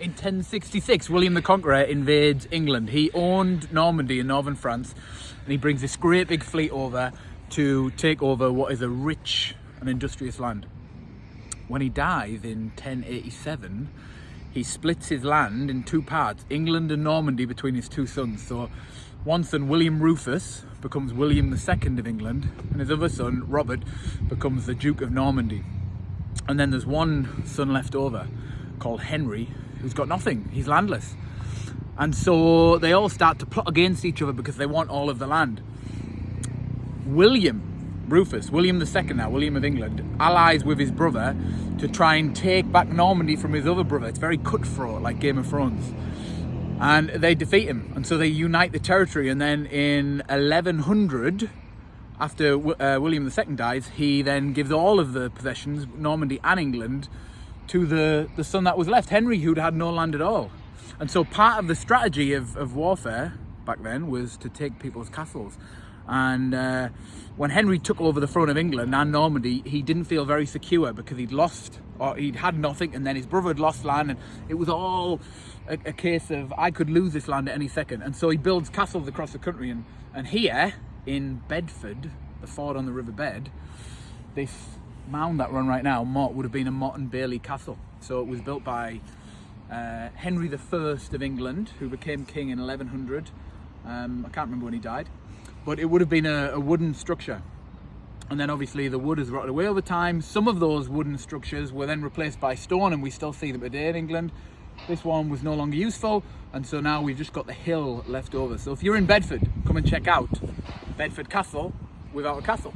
In 1066, William the Conqueror invades England. He owned Normandy in northern France, and he brings this great big fleet over to take over what is a rich and industrious land. When he dies in 1087, he splits his land in two parts, England and Normandy, between his two sons. So one son, William Rufus, becomes William II of England, and his other son, Robert, becomes the Duke of Normandy. And then there's one son left over called Henry, who's got nothing. He's landless. And so they all start to plot against each other because they want all of the land. William II now, William of England, allies with his brother to try and take back Normandy from his other brother. It's very cutthroat, like Game of Thrones. And they defeat him, and so they unite the territory. And then in 1100, after William II dies, he then gives all of the possessions, Normandy and England, to the son that was left, Henry, who'd had no land at all. And so part of the strategy of warfare back then was to take people's castles. And when Henry took over the throne of England and Normandy, he didn't feel very secure because he'd had nothing, and then his brother had lost land, and it was all a case of, I could lose this land at any second. And so he builds castles across the country, and here in Bedford, the ford on the River Bed, this mound that run right now, Motte, would have been a Motte and Bailey castle. So it was built by Henry I of England, who became king in 1100. I can't remember when he died, but it would have been a wooden structure. And then obviously the wood has rotted away over time. Some of those wooden structures were then replaced by stone, and we still see them today in England. This one was no longer useful, and so now we've just got the hill left over. So if you're in Bedford, come and check out Bedford Castle without a castle.